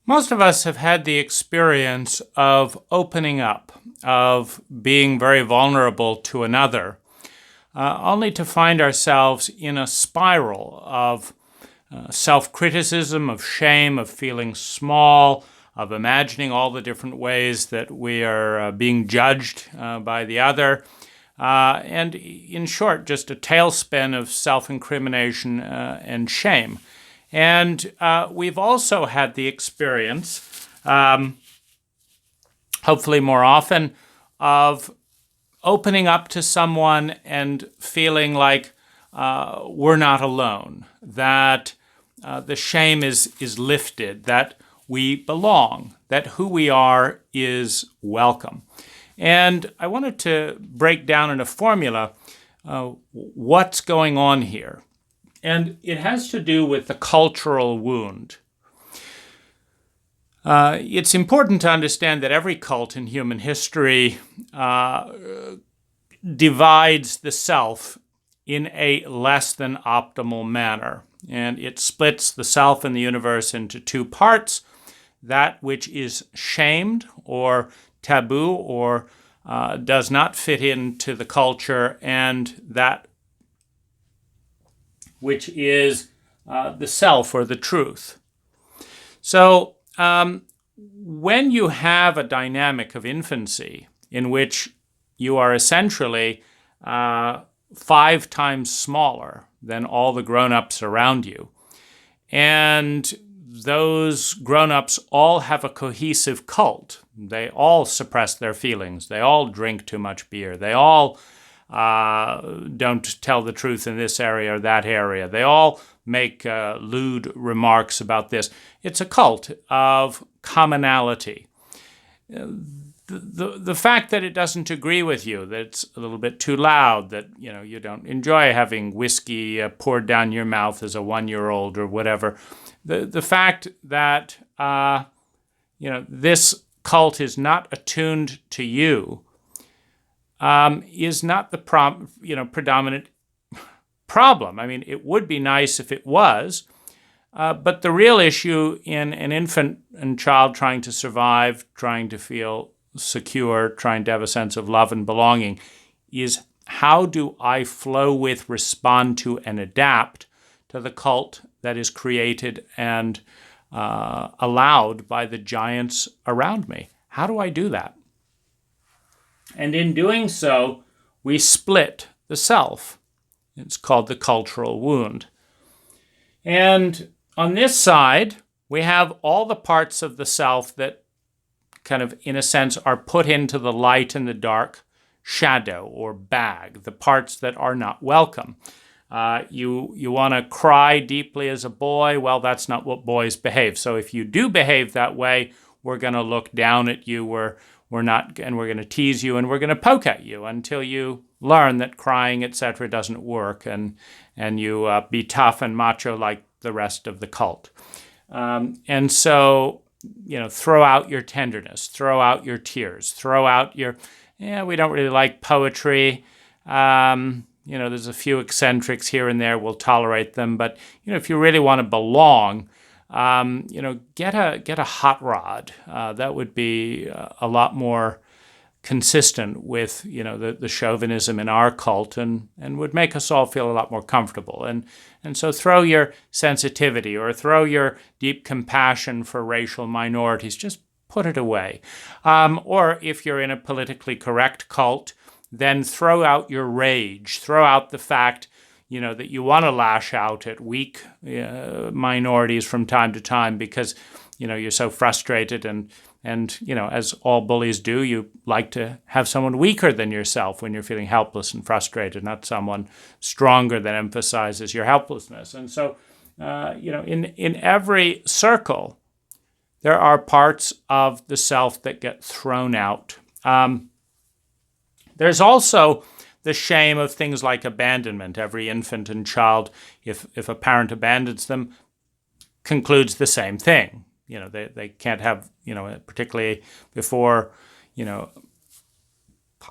Most of us have had the experience of opening up, of being very vulnerable to another, only to find ourselves in a spiral of self-criticism, of shame, of feeling small, of imagining all the different ways that we are being judged by the other, and in short, just a tailspin of self-incrimination and shame. And we've also had the experience, hopefully more often, of opening up to someone and feeling like we're not alone, that the shame is lifted, that we belong, that who we are is welcome. And I wanted to break down in a formula what's going on here. And it has to do with the cultural wound. It's important to understand that every cult in human history divides the self in a less than optimal manner. And it splits the self and the universe into two parts: that which is shamed or taboo or does not fit into the culture, and that which is the self or the truth. So when you have a dynamic of infancy in which you are essentially 5 times smaller than all the grown-ups around you, and those grown-ups all have a cohesive cult. They all suppress their feelings. They all drink too much beer. They all don't tell the truth in this area or that area. They all make lewd remarks about this. It's a cult of commonality. The fact that it doesn't agree with you, that it's a little bit too loud, that you don't enjoy having whiskey poured down your mouth as a 1-year-old or whatever. The fact that this cult is not attuned to you is not the predominant problem. I mean, it would be nice if it was, but the real issue in an infant and child trying to survive, trying to feel secure, trying to have a sense of love and belonging is, how do I flow with, respond to, and adapt to the cult that is created and allowed by the giants around me? How do I do that? And in doing so, we split the self. It's called the cultural wound. And on this side, we have all the parts of the self that kind of, in a sense, are put into the light and the dark shadow or bag, the parts that are not welcome. You want to cry deeply as a boy. Well, that's not what boys behave. So if you do behave that way, we're going to look down at you. We're not, and we're going to tease you, and we're going to poke at you until you learn that crying, etc., doesn't work, and you be tough and macho like the rest of the cult. And so, throw out your tenderness, throw out your tears, throw out your, we don't really like poetry. There's a few eccentrics here and there. We'll tolerate them, but if you really want to belong, get a hot rod. That would be a lot more consistent with the chauvinism in our cult, and would make us all feel a lot more comfortable. And so throw your sensitivity or throw your deep compassion for racial minorities. Just put it away. Or if you're in a politically correct cult, then throw out your rage. Throw out the fact that you want to lash out at weak minorities from time to time because, you're so frustrated and as all bullies do, you like to have someone weaker than yourself when you're feeling helpless and frustrated, not someone stronger that emphasizes your helplessness. And so, in every circle, there are parts of the self that get thrown out. There's also the shame of things like abandonment. Every infant and child, if a parent abandons them, concludes the same thing. They can't have, particularly before,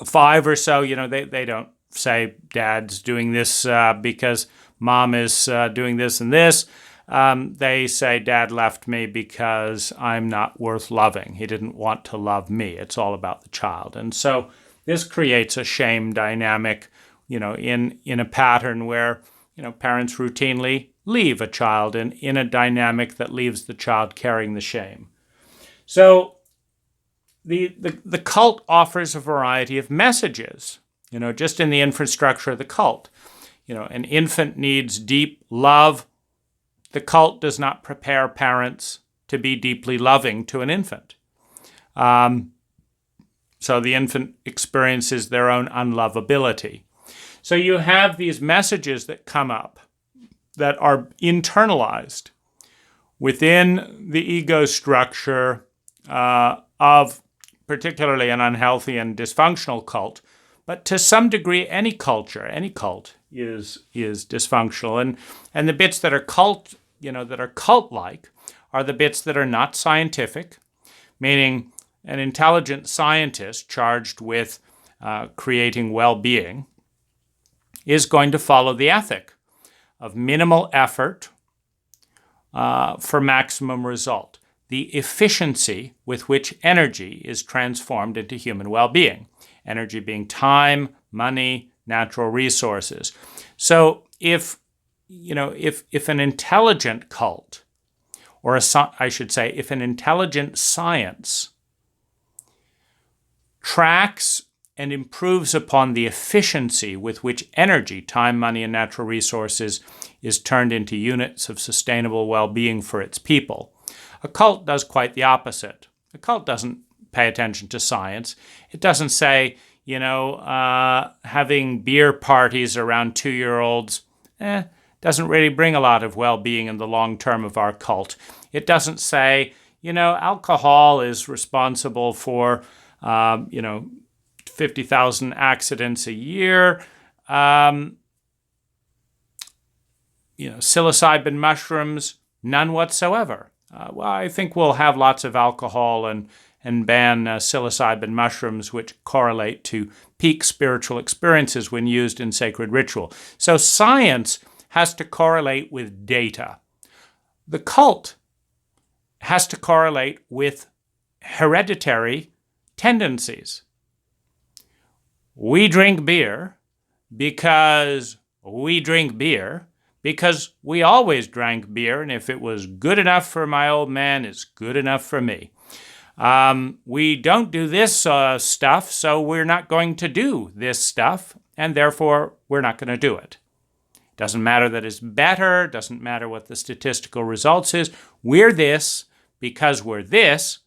5 or so, they don't say dad's doing this because mom is doing this and this. they say, Dad left me because I'm not worth loving. He didn't want to love me. It's all about the child. And so this creates a shame dynamic, in a pattern where, parents routinely leave a child in a dynamic that leaves the child carrying the shame. So the cult offers a variety of messages, just in the infrastructure of the cult. An infant needs deep love. The cult does not prepare parents to be deeply loving to an infant. So the infant experiences their own unlovability. So you have these messages that come up that are internalized within the ego structure of particularly an unhealthy and dysfunctional cult. But to some degree, any cult is dysfunctional. And the bits that are cult-like are the bits that are not scientific, meaning an intelligent scientist charged with creating well-being is going to follow the ethic of minimal effort for maximum result, the efficiency with which energy is transformed into human well-being, energy being time, money, natural resources. So if an intelligent cult, or if an intelligent science tracks and improves upon the efficiency with which energy, time, money, and natural resources is turned into units of sustainable well-being for its people, a cult does quite the opposite. A cult doesn't pay attention to science. It doesn't say, having beer parties around 2-year-olds doesn't really bring a lot of well-being in the long term of our cult. It doesn't say, alcohol is responsible for, 50,000 accidents a year. Psilocybin mushrooms, none whatsoever. I think we'll have lots of alcohol and ban psilocybin mushrooms, which correlate to peak spiritual experiences when used in sacred ritual. So science has to correlate with data. The cult has to correlate with hereditary tendencies. We drink beer because we drink beer because we always drank beer, and if it was good enough for my old man, it's good enough for me. We don't do this stuff, so we're not going to do this stuff, and therefore we're not going to do it. Doesn't matter that it's better, doesn't matter what the statistical results is. We're this because we're this,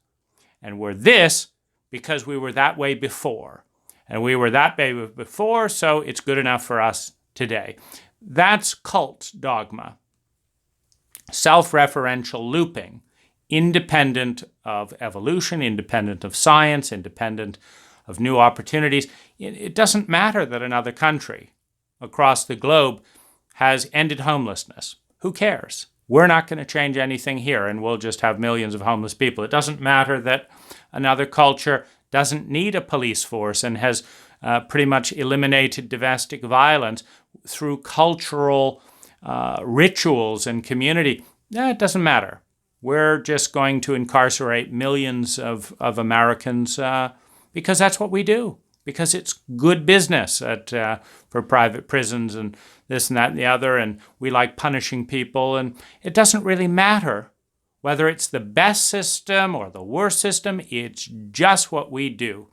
and we're this because we were that way before. And we were that way before, so it's good enough for us today. That's cult dogma. Self-referential looping, independent of evolution, independent of science, independent of new opportunities. It doesn't matter that another country across the globe has ended homelessness. Who cares? We're not going to change anything here, and we'll just have millions of homeless people. It doesn't matter that another culture doesn't need a police force and has pretty much eliminated domestic violence through cultural rituals and community. It doesn't matter. We're just going to incarcerate millions of Americans because that's what we do, because it's good business for private prisons and this and that and the other, and we like punishing people, and it doesn't really matter whether it's the best system or the worst system. It's just what we do.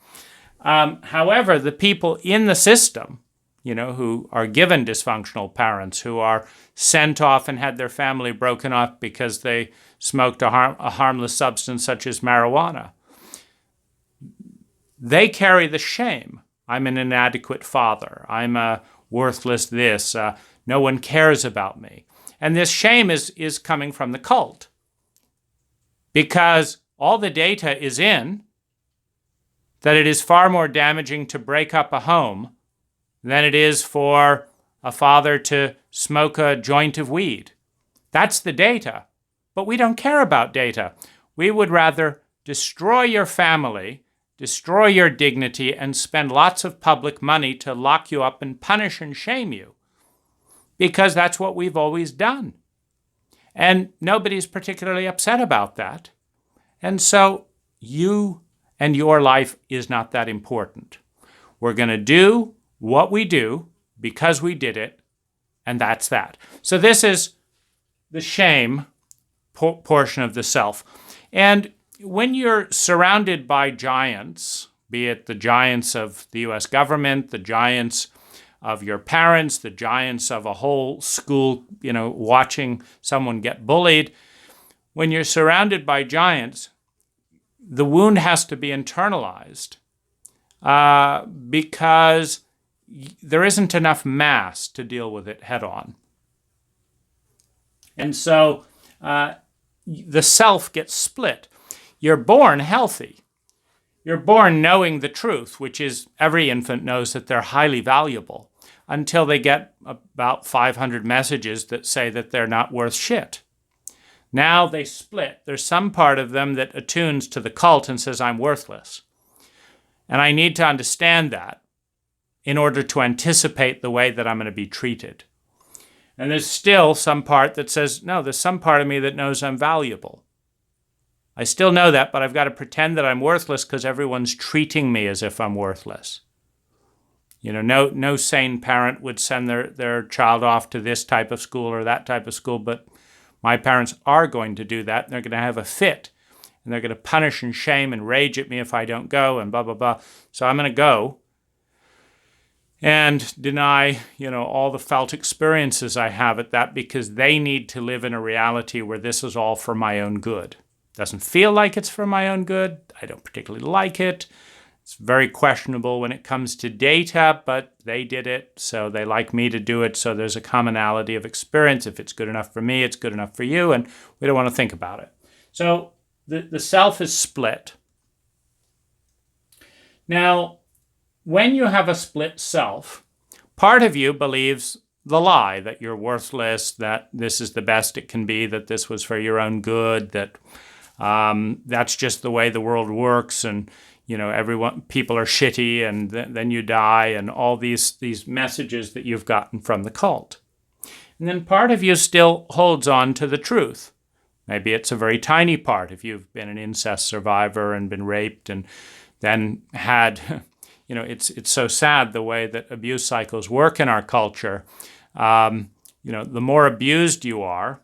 However, the people in the system, who are given dysfunctional parents, who are sent off and had their family broken up because they smoked a harmless substance such as marijuana, they carry the shame. I'm an inadequate father. I'm a worthless this. No one cares about me. And this shame is coming from the cult, because all the data is in that it is far more damaging to break up a home than it is for a father to smoke a joint of weed. That's the data. But we don't care about data. We would rather destroy your family, destroy your dignity, and spend lots of public money to lock you up and punish and shame you, because that's what we've always done. And nobody's particularly upset about that. And so you and your life is not that important. We're going to do what we do because we did it, and that's that. So this is the shame portion of the self. And when you're surrounded by giants, be it the giants of the US government, the giants of your parents, the giants of a whole school, watching someone get bullied, when you're surrounded by giants, the wound has to be internalized because there isn't enough mass to deal with it head on. And so the self gets split. You're born healthy. You're born knowing the truth, which is every infant knows that they're highly valuable until they get about 500 messages that say that they're not worth shit. Now they split. There's some part of them that attunes to the cult and says, I'm worthless. And I need to understand that in order to anticipate the way that I'm going to be treated. And there's still some part that says, no, there's some part of me that knows I'm valuable. I still know that, but I've got to pretend that I'm worthless because everyone's treating me as if I'm worthless. No sane parent would send their child off to this type of school or that type of school, but my parents are going to do that, and they're going to have a fit, and they're going to punish and shame and rage at me if I don't go, and blah, blah, blah. So I'm going to go and deny, all the felt experiences I have at that because they need to live in a reality where this is all for my own good. Doesn't feel like it's for my own good. I don't particularly like it. It's very questionable when it comes to data, but they did it, so they like me to do it, so there's a commonality of experience. If it's good enough for me, it's good enough for you, and we don't want to think about it. So the self is split. Now, when you have a split self, part of you believes the lie that you're worthless, that this is the best it can be, that this was for your own good, that that's just the way the world works, and people are shitty, and then you die, and all these messages that you've gotten from the cult. And then part of you still holds on to the truth. Maybe it's a very tiny part. If you've been an incest survivor and been raped and then had, it's so sad the way that abuse cycles work in our culture. The more abused you are,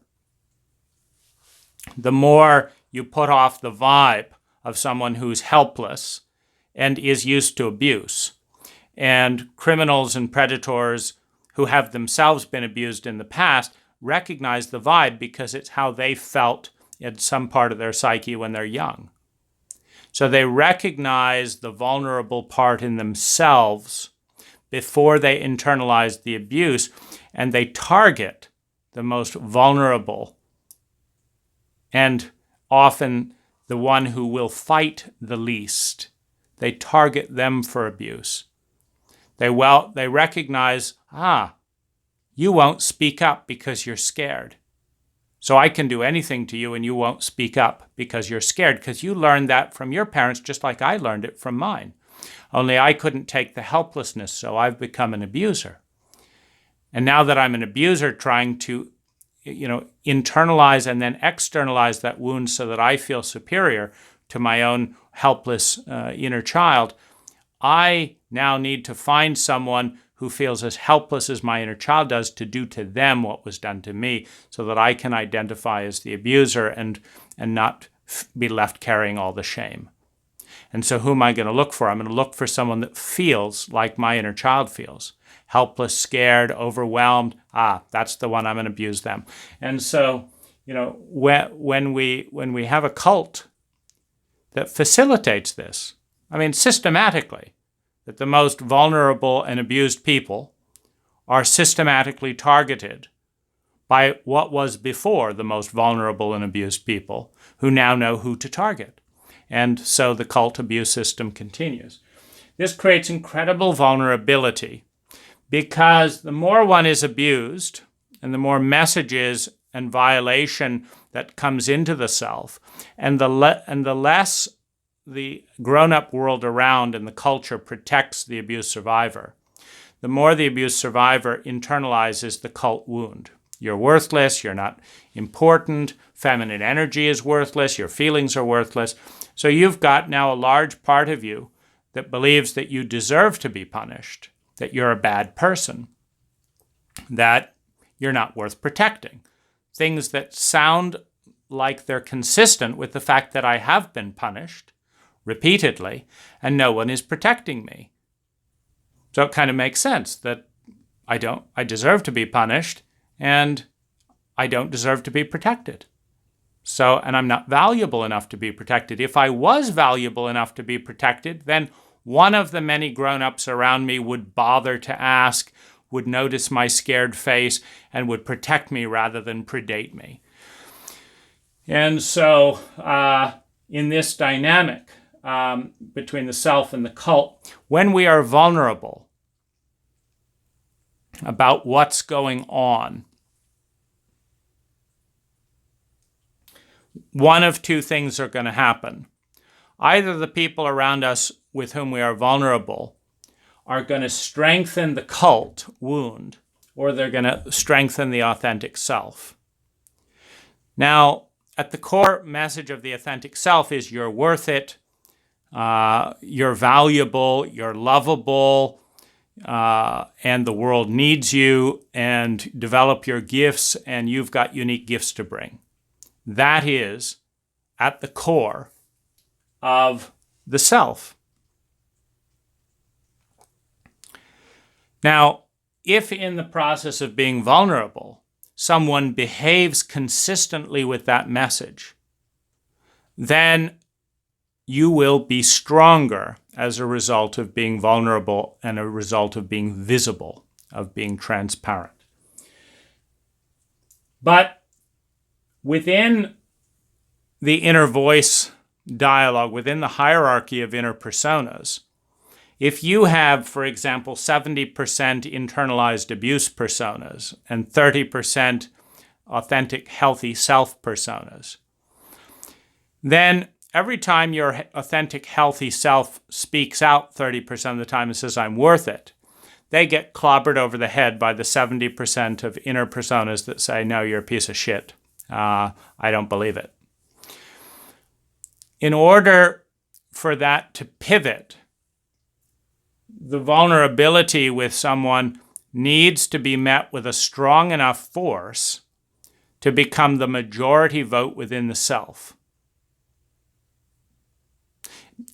the more you put off the vibe of someone who's helpless and is used to abuse. And criminals and predators who have themselves been abused in the past recognize the vibe because it's how they felt in some part of their psyche when they're young. So they recognize the vulnerable part in themselves before they internalize the abuse, and they target the most vulnerable and often the one who will fight the least. They target them for abuse. They recognize, you won't speak up because you're scared. So I can do anything to you and you won't speak up because you're scared, because you learned that from your parents just like I learned it from mine. Only I couldn't take the helplessness, so I've become an abuser. And now that I'm an abuser trying to internalize and then externalize that wound so that I feel superior to my own helpless inner child, I now need to find someone who feels as helpless as my inner child does to do to them what was done to me, so that I can identify as the abuser and not be left carrying all the shame. And so who am I going to look for? I'm going to look for someone that feels like my inner child feels. Helpless, scared, overwhelmed. That's the one. I'm going to abuse them. And so, when we have a cult that facilitates this, systematically, that the most vulnerable and abused people are systematically targeted by what was before the most vulnerable and abused people, who now know who to target. And so the cult abuse system continues. This creates incredible vulnerability, because the more one is abused and the more messages and violation that comes into the self, and the less the grown-up world around and the culture protects the abuse survivor, the more the abuse survivor internalizes the cult wound. You're worthless. You're not important. Feminine energy is worthless. Your feelings are worthless. So you've got now a large part of you that believes that you deserve to be punished, that you're a bad person, that you're not worth protecting. Things that sound like they're consistent with the fact that I have been punished repeatedly and no one is protecting me. So it kind of makes sense that I deserve to be punished and I don't deserve to be protected. So, and I'm not valuable enough to be protected. If I was valuable enough to be protected, then one of the many grown-ups around me would bother to ask, would notice my scared face, and would protect me rather than predate me. And so, in this dynamic between the self and the cult, when we are vulnerable about what's going on, one of two things are going to happen. Either the people around us with whom we are vulnerable are going to strengthen the cult wound, or they're going to strengthen the authentic self. Now, at the core message of the authentic self is you're worth it, you're valuable, you're lovable, and the world needs you, and develop your gifts, and you've got unique gifts to bring. That is at the core of the self. Now, if in the process of being vulnerable, someone behaves consistently with that message, then you will be stronger as a result of being vulnerable and a result of being visible, of being transparent. But within the inner voice dialogue, within the hierarchy of inner personas, if you have, for example, 70% internalized abuse personas and 30% authentic, healthy self personas, then every time your authentic, healthy self speaks out 30% of the time and says, I'm worth it, they get clobbered over the head by the 70% of inner personas that say, no, you're a piece of shit. I don't believe it. In order for that to pivot, the vulnerability with someone needs to be met with a strong enough force to become the majority vote within the self.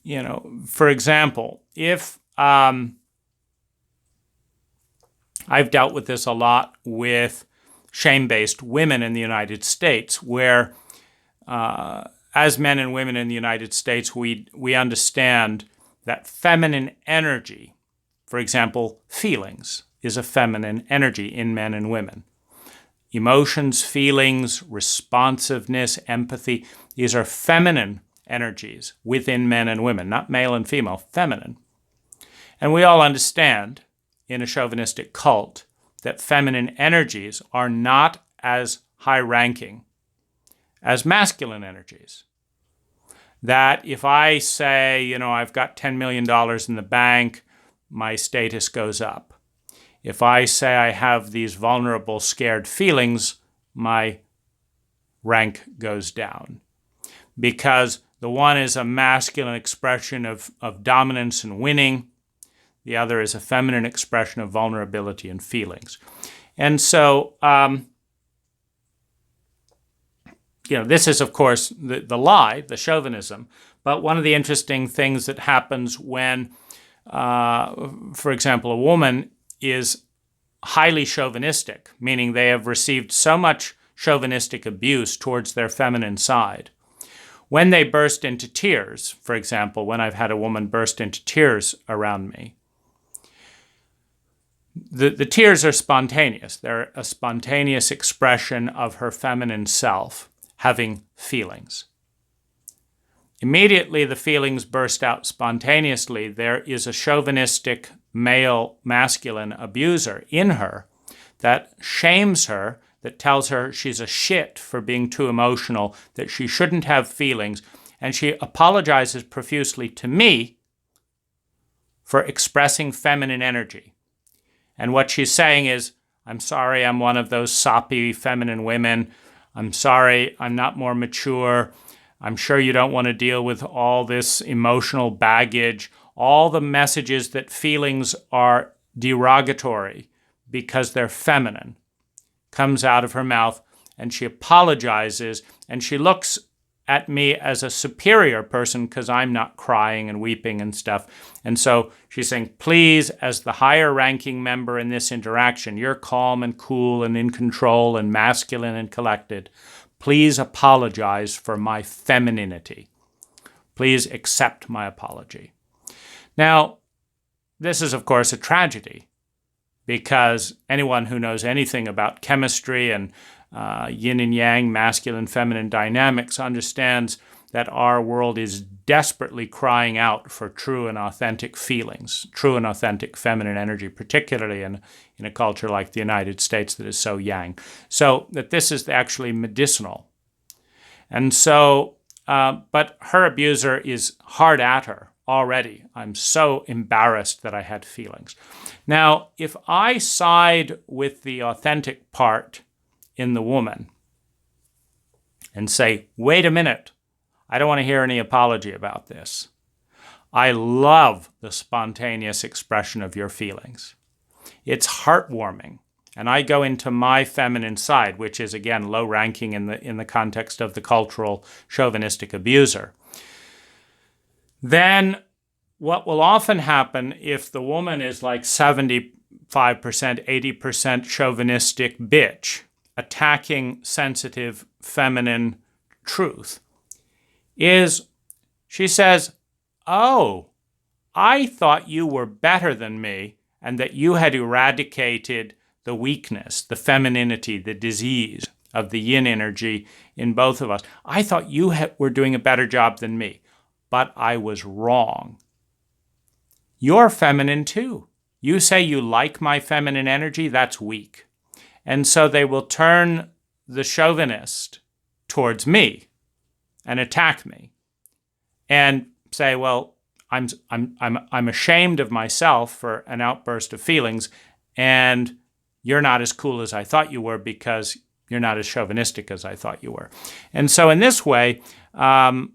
You know, for example, if I've dealt with this a lot with shame-based women in the United States, where as men and women in the United States, we understand that feminine energy, for example, feelings, is a feminine energy in men and women. Emotions, feelings, responsiveness, empathy, these are feminine energies within men and women, not male and female, feminine. And we all understand in a chauvinistic cult that feminine energies are not as high-ranking as masculine energies. That if I say, you know, I've got $10 million in the bank, my status goes up. If I say I have these vulnerable, scared feelings, my rank goes down. Because the one is a masculine expression of dominance and winning. The other is a feminine expression of vulnerability and feelings. And so, this is, of course, the lie, the chauvinism. But one of the interesting things that happens when, for example, a woman is highly chauvinistic, meaning they have received so much chauvinistic abuse towards their feminine side. When they burst into tears, for example, when I've had a woman burst into tears around me, the tears are spontaneous. They're a spontaneous expression of her feminine self having feelings. Immediately the feelings burst out spontaneously. There is a chauvinistic male masculine abuser in her that shames her, that tells her she's a shit for being too emotional, that she shouldn't have feelings, and she apologizes profusely to me for expressing feminine energy. And what she's saying is, I'm sorry I'm one of those soppy feminine women. I'm sorry I'm not more mature. I'm sure you don't want to deal with all this emotional baggage, all the messages that feelings are derogatory because they're feminine, comes out of her mouth, and she apologizes, and she looks at me as a superior person because I'm not crying and weeping and stuff. And so she's saying, please, as the higher ranking member in this interaction, you're calm and cool and in control and masculine and collected. Please apologize for my femininity. Please accept my apology. Now, this is, of course, a tragedy because anyone who knows anything about chemistry and yin and yang, masculine, feminine dynamics understands that our world is desperately crying out for true and authentic feelings, true and authentic feminine energy, particularly in a culture like the United States that is so yang. So that this is actually medicinal. And so, but her abuser is hard at her already. I'm so embarrassed that I had feelings. Now, if I side with the authentic part in the woman and say, wait a minute, I don't want to hear any apology about this. I love the spontaneous expression of your feelings. It's heartwarming. And I go into my feminine side, which is, again, low ranking in the context of the cultural chauvinistic abuser. Then what will often happen if the woman is like 75%, 80% chauvinistic bitch, attacking sensitive feminine truth, is she says, oh, I thought you were better than me and that you had eradicated the weakness, the femininity, the disease of the yin energy in both of us. I thought you were doing a better job than me, but I was wrong. You're feminine too. You say you like my feminine energy, that's weak. And so they will turn the chauvinist towards me and attack me and say, well, I'm ashamed of myself for an outburst of feelings, and you're not as cool as I thought you were because you're not as chauvinistic as I thought you were. And so in this way, no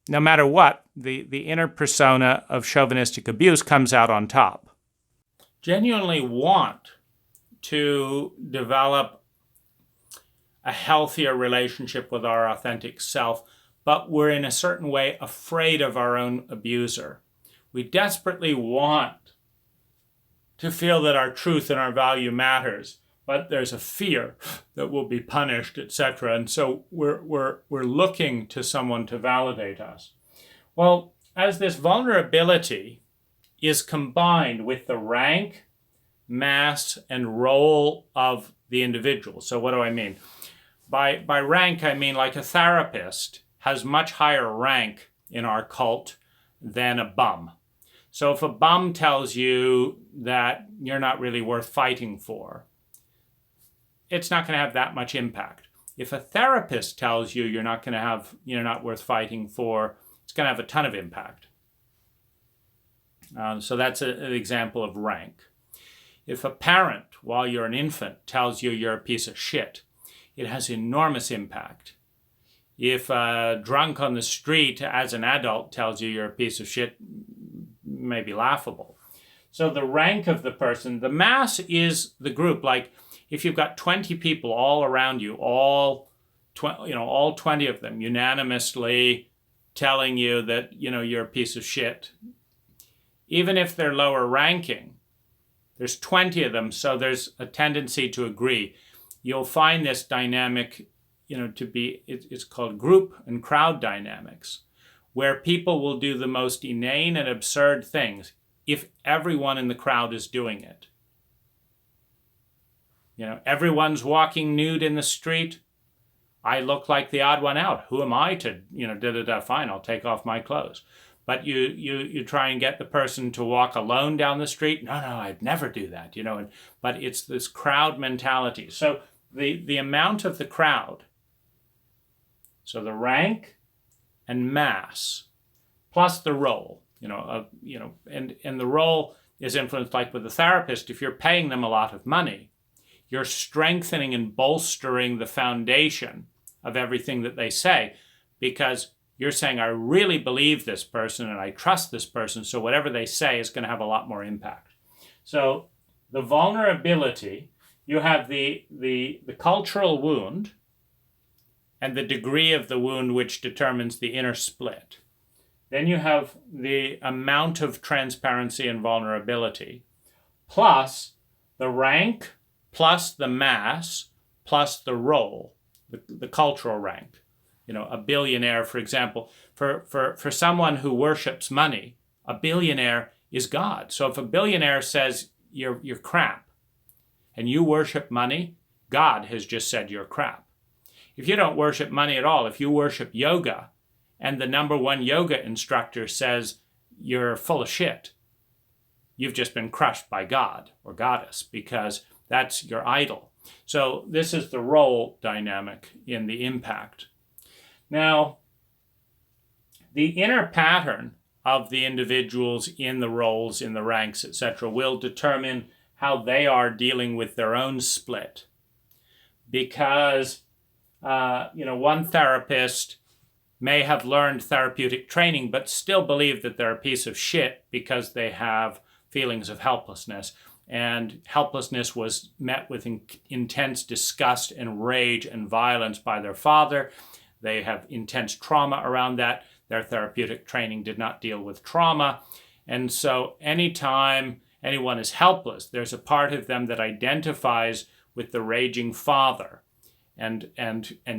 matter what, the inner persona of chauvinistic abuse comes out on top. Genuinely want to develop a healthier relationship with our authentic self, but we're in a certain way afraid of our own abuser. We desperately want to feel that our truth and our value matters, but there's a fear that we'll be punished, etc. And so we're looking to someone to validate us. Well, as this vulnerability is combined with the rank, mass, and role of the individual. So what do I mean? By rank, I mean like a therapist has much higher rank in our cult than a bum. So if a bum tells you that you're not really worth fighting for, it's not going to have that much impact. If a therapist tells you you're not worth fighting for, it's going to have a ton of impact. So that's an example of rank. If a parent, while you're an infant, tells you you're a piece of shit, it has enormous impact. If a drunk on the street as an adult tells you you're a piece of shit, may be laughable. So the rank of the person, the mass is the group. Like if you've got 20 people all around you, all 20 of them unanimously telling you that, you're a piece of shit, even if they're lower ranking, there's 20 of them, so there's a tendency to agree. You'll find this dynamic, to be, it's called group and crowd dynamics, where people will do the most inane and absurd things if everyone in the crowd is doing it. Everyone's walking nude in the street. I look like the odd one out. Who am I to, fine, I'll take off my clothes. But you try and get the person to walk alone down the street. No, I'd never do that, but it's this crowd mentality. So the amount of the crowd, so the rank and mass, plus the role, and the role is influenced, like with a therapist. If you're paying them a lot of money, you're strengthening and bolstering the foundation of everything that they say, because you're saying, I really believe this person and I trust this person, so whatever they say is going to have a lot more impact. So the vulnerability, you have the cultural wound and the degree of the wound, which determines the inner split. Then you have the amount of transparency and vulnerability, plus the rank, plus the mass, plus the role, the cultural rank. You know, a billionaire, for example, for someone who worships money, a billionaire is God. So if a billionaire says you're crap and you worship money, God has just said you're crap. If you don't worship money at all, if you worship yoga and the number one yoga instructor says you're full of shit, you've just been crushed by God or goddess, because that's your idol. So this is the role dynamic in the impact. Now, the inner pattern of the individuals in the roles, in the ranks, etc., will determine how they are dealing with their own split. Because, one therapist may have learned therapeutic training, but still believe that they're a piece of shit because they have feelings of helplessness. And helplessness was met with intense disgust and rage and violence by their father. They have intense trauma around that. Their therapeutic training did not deal with trauma. And so anytime anyone is helpless, there's a part of them that identifies with the raging father and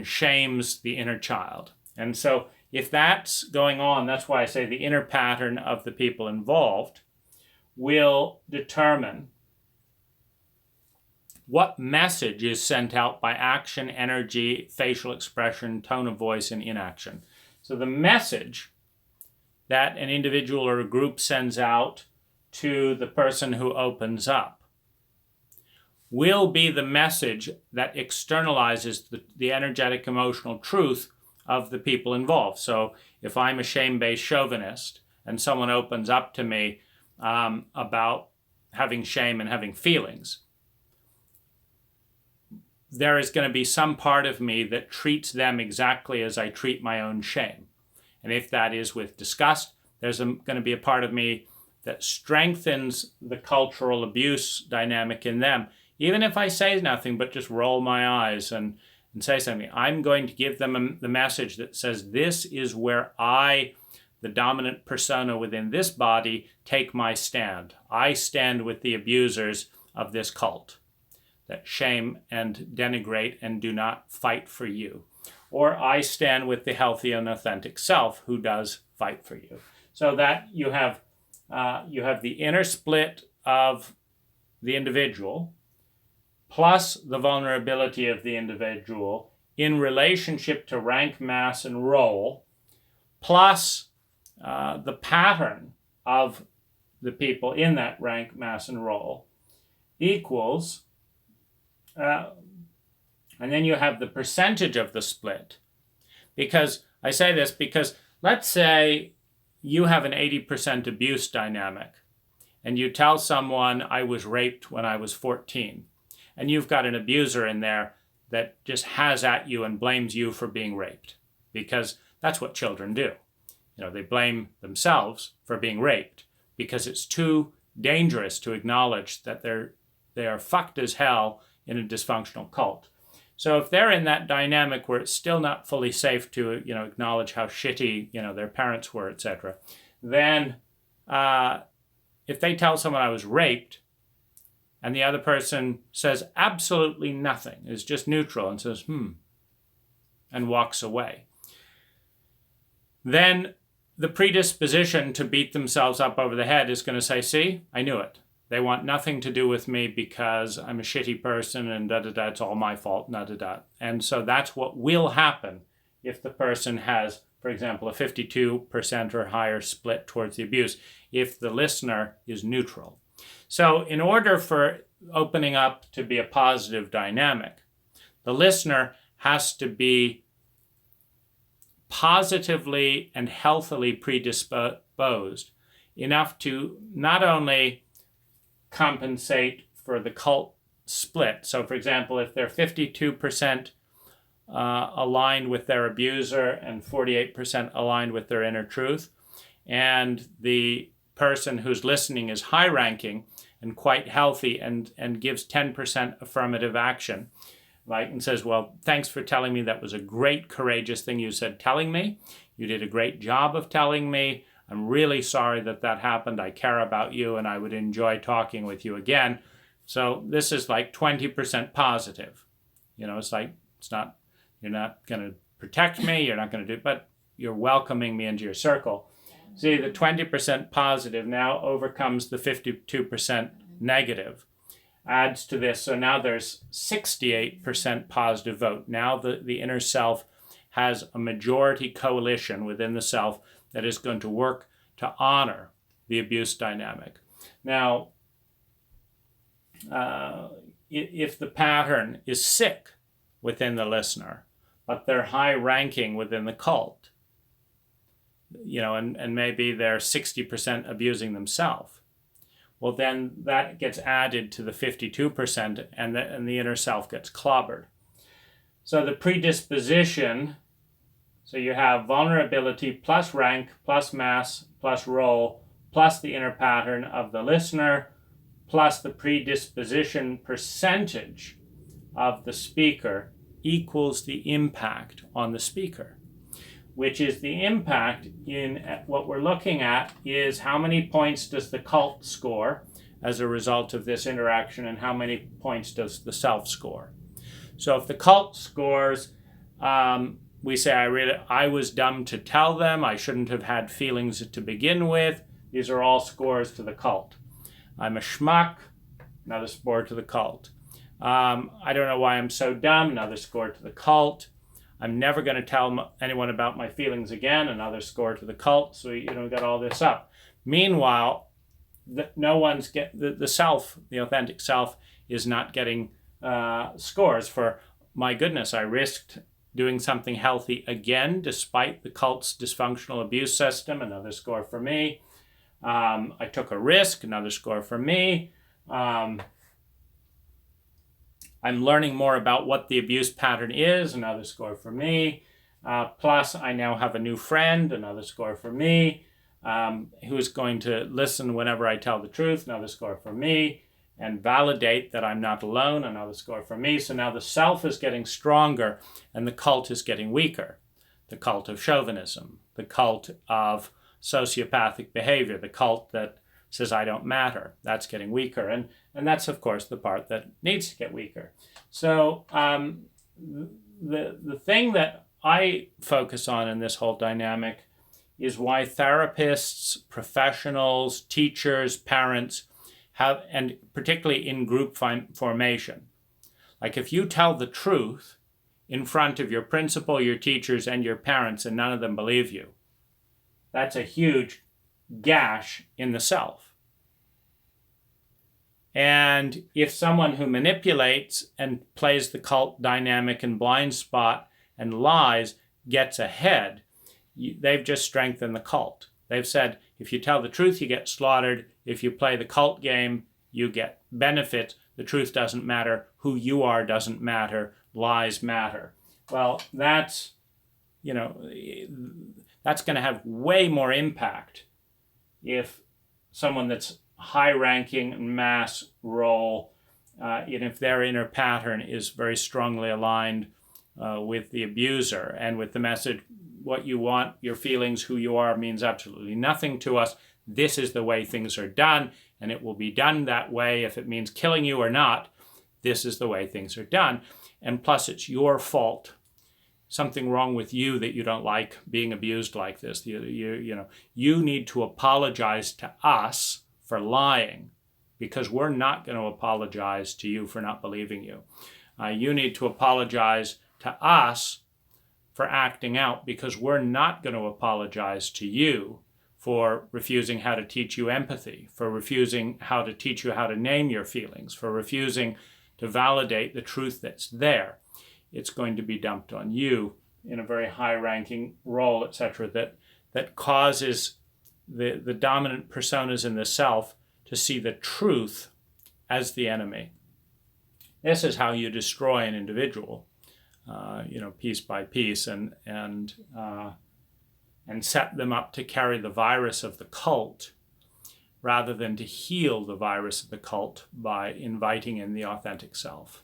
shames the inner child. And so if that's going on, that's why I say the inner pattern of the people involved will determine what message is sent out by action, energy, facial expression, tone of voice, and inaction. So the message that an individual or a group sends out to the person who opens up will be the message that externalizes the energetic emotional truth of the people involved. So if I'm a shame-based chauvinist and someone opens up to me about having shame and having feelings, there is going to be some part of me that treats them exactly as I treat my own shame. And if that is with disgust, there's going to be a part of me that strengthens the cultural abuse dynamic in them. Even if I say nothing but just roll my eyes and say something, I'm going to give them the message that says, this is where I, the dominant persona within this body, take my stand. I stand with the abusers of this cult that shame and denigrate and do not fight for you. Or I stand with the healthy and authentic self who does fight for you. So that you have the inner split of the individual plus the vulnerability of the individual in relationship to rank, mass, and role, plus the pattern of the people in that rank, mass, and role equals, and then you have the percentage of the split. Because I say this because let's say you have an 80% abuse dynamic and you tell someone I was raped when I was 14, and you've got an abuser in there that just has at you and blames you for being raped, because that's what children do. They blame themselves for being raped because it's too dangerous to acknowledge that they are fucked as hell in a dysfunctional cult. So if they're in that dynamic where it's still not fully safe to acknowledge how shitty their parents were, etc., then if they tell someone I was raped and the other person says absolutely nothing, is just neutral and says and walks away, then the predisposition to beat themselves up over the head is going to say, see, I knew it. They want nothing to do with me because I'm a shitty person and da-da-da, it's all my fault, da-da-da. And so that's what will happen if the person has, for example, a 52% or higher split towards the abuse, if the listener is neutral. So in order for opening up to be a positive dynamic, the listener has to be positively and healthily predisposed enough to not only compensate for the cult split. So for example, if they're 52% aligned with their abuser and 48% aligned with their inner truth, and the person who's listening is high ranking and quite healthy and gives 10% affirmative action, like, and says, well, thanks for telling me. That was a great, courageous thing you said telling me. You did a great job of telling me. I'm really sorry that that happened. I care about you and I would enjoy talking with you again. So this is like 20% positive. You know, it's like, it's not, you're not going to protect me. You're not going to do, but you're welcoming me into your circle. See, the 20% positive now overcomes the 52% negative, adds to this. So now there's 68% positive vote. Now the inner self has a majority coalition within the self that is going to work to honor the abuse dynamic. Now, if the pattern is sick within the listener, but they're high ranking within the cult, you know, and maybe they're 60% abusing themselves, well, then that gets added to the 52% and the inner self gets clobbered. So the predisposition, so you have vulnerability plus rank plus mass plus role plus the inner pattern of the listener plus the predisposition percentage of the speaker equals the impact on the speaker, which is the impact in what we're looking at is how many points does the cult score as a result of this interaction and how many points does the self score. So if the cult scores, we say, I was dumb to tell them, I shouldn't have had feelings to begin with. These are all scores to the cult. I'm a schmuck, another score to the cult. I don't know why I'm so dumb, another score to the cult. I'm never going to tell anyone about my feelings again, another score to the cult. So you got all this up. Meanwhile, no one's the self, the authentic self, is not getting scores for, my goodness, I risked doing something healthy again despite the cult's dysfunctional abuse system, another score for me. I took a risk, another score for me. I'm learning more about what the abuse pattern is, another score for me. Plus, I now have a new friend, another score for me, who's going to listen whenever I tell the truth, another score for me, and validate that I'm not alone, another score for me. So now the self is getting stronger and the cult is getting weaker. The cult of chauvinism, the cult of sociopathic behavior, the cult that says I don't matter, that's getting weaker. And that's, of course, the part that needs to get weaker. So the thing that I focus on in this whole dynamic is why therapists, professionals, teachers, parents have, and particularly in group formation, like if you tell the truth in front of your principal, your teachers, and your parents, and none of them believe you, that's a huge gash in the self. And if someone who manipulates and plays the cult dynamic and blind spot and lies gets ahead, they've just strengthened the cult. They've said, if you tell the truth, you get slaughtered. If you play the cult game, you get benefit. The truth doesn't matter. Who you are doesn't matter. Lies matter. Well, that's going to have way more impact if someone that's high-ranking mass role, and if their inner pattern is very strongly aligned with the abuser and with the message, what you want, your feelings, who you are means absolutely nothing to us. This is the way things are done, and it will be done that way if it means killing you or not. This is the way things are done. And plus, it's your fault. Something wrong with you that you don't like being abused like this. You need to apologize to us for lying, because we're not going to apologize to you for not believing you. You need to apologize to us for acting out, because we're not going to apologize to you for refusing how to teach you empathy, for refusing how to teach you how to name your feelings, for refusing to validate the truth that's there. It's going to be dumped on you in a very high-ranking role, etc., that causes the dominant personas in the self to see the truth as the enemy. This is how you destroy an individual, piece by piece, and set them up to carry the virus of the cult, rather than to heal the virus of the cult by inviting in the authentic self.